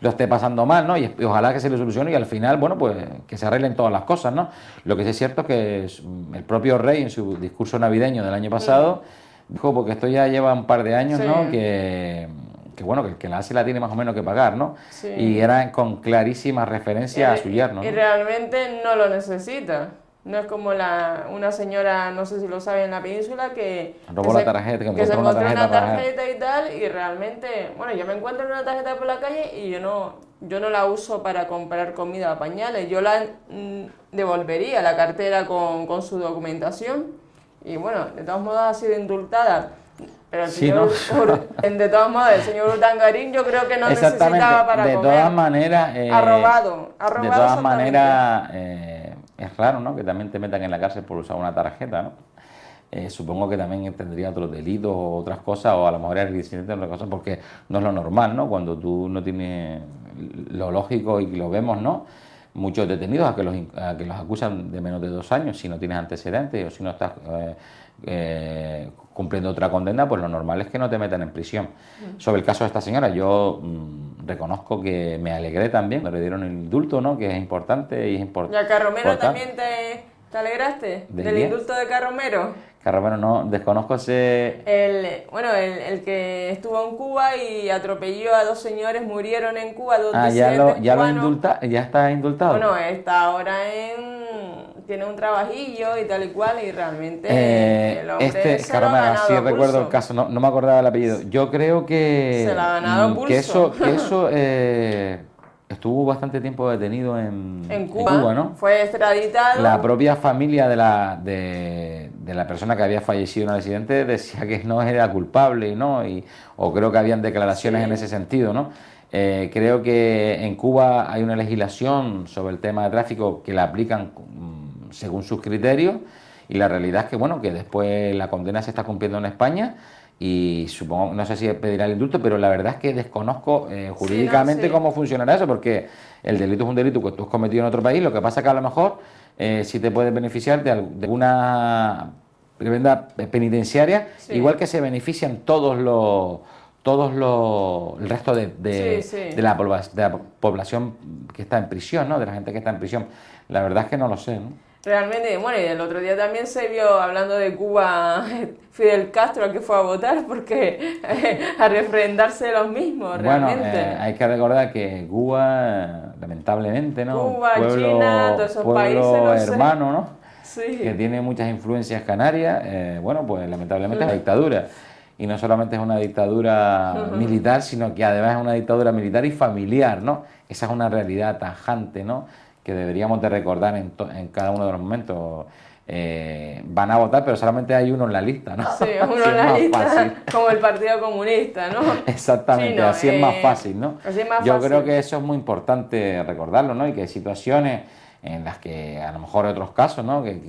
lo esté pasando mal, ¿no? Y ojalá que se le solucione y al final, bueno, pues que se arreglen todas las cosas, ¿no? Lo que sí es cierto es que el propio rey en su discurso navideño del año pasado dijo, porque esto ya lleva un par de años, ¿no? Que bueno, que el que la hace la tiene más o menos que pagar, ¿no? Sí. Y era con clarísima referencia a su yerno, ¿no? Y realmente no lo necesita. No es como una señora, no sé si lo sabe, en la península, que robó la tarjeta, que se encontró una tarjeta y tal, y realmente, bueno, yo me encuentro una tarjeta por la calle y yo no la uso para comprar comida o pañales, yo la devolvería, la cartera con su documentación, y bueno, de todos modos ha sido indultada. Pero el señor, de todos modos, el señor Urdangarín yo creo que no necesitaba para comer. De todas maneras... ha robado de todas maneras, es raro, ¿no? Que también te metan en la cárcel por usar una tarjeta, ¿no? Supongo que también tendría otros delitos o otras cosas, o a lo mejor es reincidente en otras cosas, porque no es lo normal, ¿no? Cuando tú no tienes lo lógico y lo vemos, ¿no? Muchos detenidos a que los acusan de menos de 2 años, si no tienes antecedentes o si no estás cumpliendo otra condena, pues lo normal es que no te metan en prisión. Sobre el caso de esta señora, yo reconozco que me alegré también, me le dieron el indulto, ¿no? Que es importante y es importante. ¿Y a Carromero también te alegraste? ¿Del indulto de Carromero? Carromero no, desconozco ese... El que estuvo en Cuba y atropelló a 2 señores, murieron en Cuba, 2 ya está indultado. Bueno, está ahora tiene un trabajillo y tal y cual, y realmente el hombre se lo ha ganado sí recuerdo el caso, no me acordaba el apellido. Yo creo que... Se lo ha ganado a pulso. Que eso estuvo bastante tiempo detenido En Cuba, ¿no? Fue extraditado. La propia familia de la persona que había fallecido en el accidente decía que no era culpable, ¿no? O creo que habían declaraciones en ese sentido, ¿no? Creo que en Cuba hay una legislación sobre el tema de tráfico que la aplican según sus criterios, y la realidad es que, bueno, que después la condena se está cumpliendo en España. Y supongo, no sé si pedirá el indulto, pero la verdad es que desconozco jurídicamente cómo funcionará eso, porque el delito es un delito que tú has cometido en otro país. Lo que pasa es que a lo mejor sí te puedes beneficiar de alguna prebenda penitenciaria, igual que se benefician el resto de la población que está en prisión, ¿no? De la gente que está en prisión. La verdad es que no lo sé, ¿no? Realmente, bueno, y el otro día también se vio, hablando de Cuba, Fidel Castro, que fue a votar porque a refrendarse los mismos, realmente. Bueno, hay que recordar que Cuba, lamentablemente, ¿no? Cuba, China, todos esos países, no hermano, ¿no? Sí. Que tiene muchas influencias canarias, bueno, pues lamentablemente es una dictadura. Y no solamente es una dictadura militar, sino que además es una dictadura militar y familiar, ¿no? Esa es una realidad tajante, ¿no? Que deberíamos de recordar en cada uno de los momentos. Van a votar, pero solamente hay uno en la lista, ¿no? Sí, uno en la lista, como el Partido Comunista, ¿no? Exactamente, sí, no, así es más fácil, ¿no? Así es más Yo fácil. creo que eso es muy importante recordarlo, ¿no? Y que hay situaciones en las que a lo mejor hay otros casos, ¿no? Que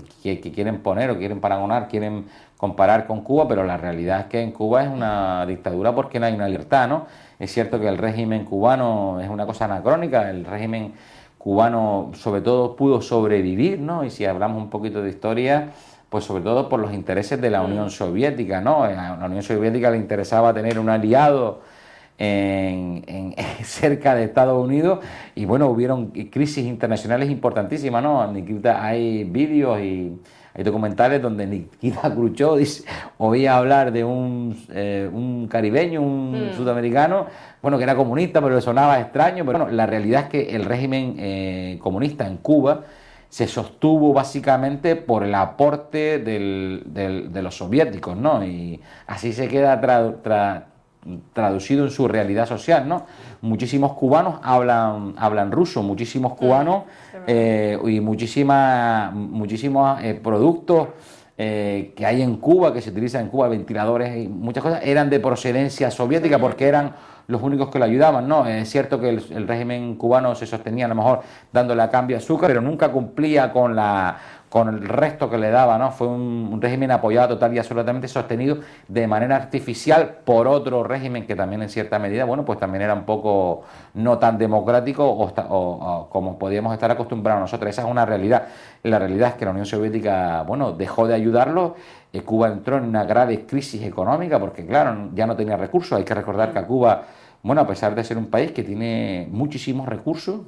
quieren poner o quieren paragonar, quieren comparar con Cuba, pero la realidad es que en Cuba es una dictadura porque no hay una libertad, ¿no? Es cierto que el régimen cubano es una cosa anacrónica, el régimen cubano sobre todo pudo sobrevivir, ¿no? Y si hablamos un poquito de historia, pues sobre todo por los intereses de la Unión Soviética, ¿no? A la Unión Soviética le interesaba tener un aliado cerca de Estados Unidos, y bueno, hubieron crisis internacionales importantísimas, ¿no? Hay vídeos y hay documentales donde Nikita Khrushchev oía hablar de un caribeño, un sudamericano, bueno, que era comunista, pero le sonaba extraño. Pero bueno, la realidad es que el régimen comunista en Cuba se sostuvo básicamente por el aporte de los soviéticos, ¿no? Y así se queda traducido en su realidad social, ¿no? Muchísimos cubanos hablan ruso, muchísimos cubanos y muchísimos productos que hay en Cuba, que se utilizan en Cuba, ventiladores y muchas cosas, eran de procedencia soviética porque eran los únicos que lo ayudaban, ¿no? Es cierto que el régimen cubano se sostenía a lo mejor dándole a cambio azúcar, pero nunca cumplía con el resto que le daba, ¿no? Fue un régimen apoyado total y absolutamente sostenido de manera artificial por otro régimen que también en cierta medida, bueno, pues también era un poco no tan democrático o como podíamos estar acostumbrados nosotros. Esa es una realidad. La realidad es que la Unión Soviética, bueno, dejó de ayudarlo. Cuba entró en una grave crisis económica porque, claro, ya no tenía recursos. Hay que recordar que a Cuba, bueno, a pesar de ser un país que tiene muchísimos recursos,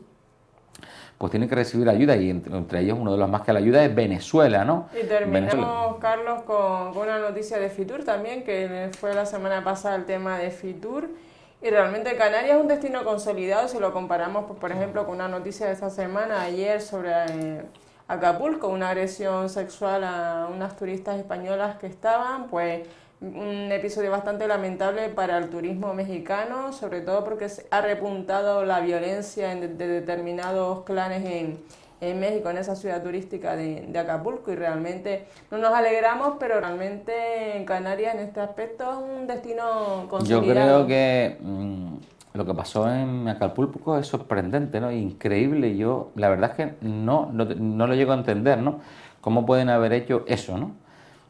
pues tienen que recibir ayuda, y entre ellos uno de los más que la ayuda es Venezuela, ¿no? Y terminamos, Carlos, con una noticia de Fitur también, que fue la semana pasada el tema de Fitur. Y realmente Canarias es un destino consolidado si lo comparamos, pues, por ejemplo, con una noticia de esta semana, ayer, sobre Acapulco, una agresión sexual a unas turistas españolas que estaban, pues un episodio bastante lamentable para el turismo mexicano, sobre todo porque ha repuntado la violencia de determinados clanes en México, en esa ciudad turística de Acapulco, y realmente no nos alegramos, pero realmente en Canarias en este aspecto es un destino consolidado. Yo creo que lo que pasó en Acapulco es sorprendente, ¿no? Increíble. Yo la verdad es que no lo llego a entender, ¿no? ¿Cómo pueden haber hecho eso, ¿no?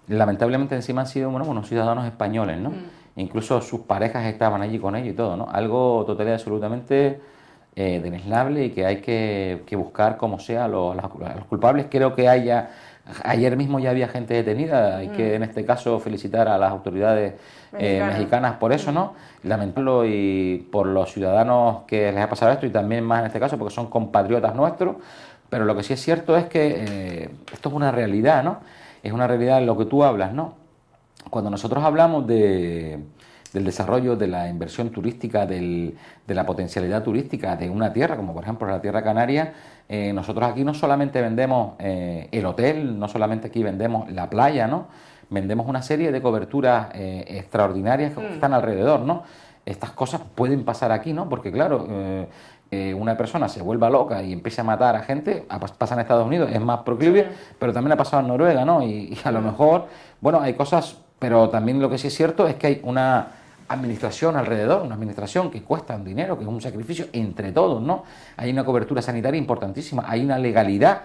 Lamentablemente encima han sido, bueno, unos ciudadanos españoles, ¿no? Incluso sus parejas estaban allí con ellos y todo, ¿no? Algo total y absolutamente deslizable, y que hay que buscar como sea los culpables. Creo que ayer mismo ya había gente detenida. Hay que en este caso felicitar a las autoridades mexicanas por eso, ¿no? Lamentarlo y por los ciudadanos que les ha pasado esto, y también más en este caso porque son compatriotas nuestros. Pero lo que sí es cierto es que esto es una realidad, ¿no? Es una realidad en lo que tú hablas, ¿no? Cuando nosotros hablamos del desarrollo, de la inversión turística, de la potencialidad turística de una tierra, como por ejemplo la Tierra Canaria, nosotros aquí no solamente vendemos el hotel, no solamente aquí vendemos la playa, ¿no? Vendemos una serie de coberturas extraordinarias que están alrededor, ¿no? Estas cosas pueden pasar aquí, ¿no? Porque claro, una persona se vuelva loca y empiece a matar a gente, pasa en Estados Unidos, es más proclive, pero también ha pasado en Noruega, ¿no? Y a lo mejor, bueno, hay cosas, pero también lo que sí es cierto es que hay una administración alrededor, una administración que cuesta un dinero, que es un sacrificio entre todos, ¿no? Hay una cobertura sanitaria importantísima, hay una legalidad,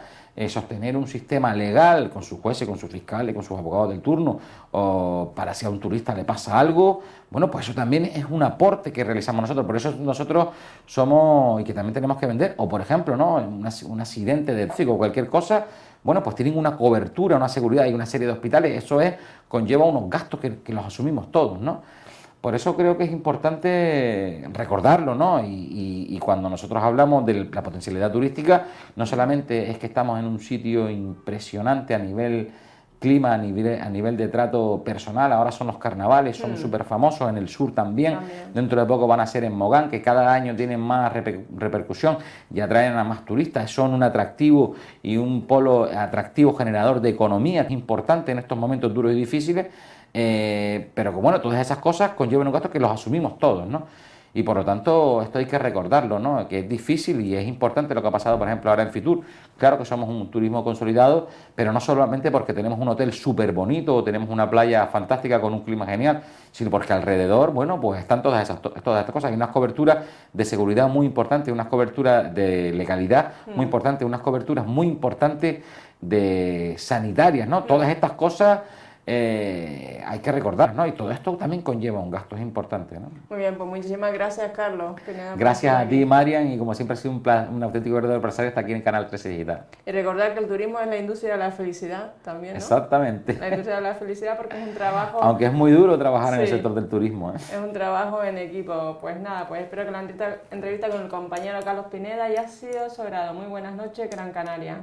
sostener un sistema legal con sus jueces, con sus fiscales, con sus abogados del turno, o para si a un turista le pasa algo, bueno, pues eso también es un aporte que realizamos nosotros, por eso nosotros somos, y que también tenemos que vender, o por ejemplo, ¿no? Un accidente de tráfico o cualquier cosa, bueno, pues tienen una cobertura, una seguridad y una serie de hospitales, eso conlleva unos gastos que los asumimos todos, ¿no? Por eso creo que es importante recordarlo, ¿no? Y cuando nosotros hablamos de la potencialidad turística, no solamente es que estamos en un sitio impresionante a nivel clima, a nivel de trato personal, ahora son los carnavales, son súper famosos, en el sur también, dentro de poco van a ser en Mogán, que cada año tienen más repercusión y atraen a más turistas, son un atractivo y un polo atractivo generador de economía, es importante en estos momentos duros y difíciles. Pero que bueno, todas esas cosas conllevan un gasto que los asumimos todos, ¿no? Y por lo tanto, esto hay que recordarlo, ¿no? Que es difícil y es importante lo que ha pasado, por ejemplo, ahora en Fitur. Claro que somos un turismo consolidado, pero no solamente porque tenemos un hotel súper bonito o tenemos una playa fantástica con un clima genial, sino porque alrededor, bueno, pues están todas estas cosas. Hay unas coberturas de seguridad muy importantes, unas coberturas de legalidad muy importantes, unas coberturas muy importantes de sanitarias, ¿no? Todas estas cosas hay que recordar, ¿no? Y todo esto también conlleva un gasto, es importante, ¿no? Muy bien, pues muchísimas gracias, Carlos. Gracias a ti, Marian, y como siempre ha sido un auténtico verdadero placer estar aquí en Canal 13 Digital. Y recordar que el turismo es la industria de la felicidad también, ¿no? Exactamente. La industria de la felicidad porque es un trabajo... Aunque es muy duro trabajar en el sector del turismo, ¿eh? Es un trabajo en equipo. Pues nada, pues espero que la entrevista con el compañero Carlos Pineda haya sido de su agrado. Muy buenas noches, Gran Canaria.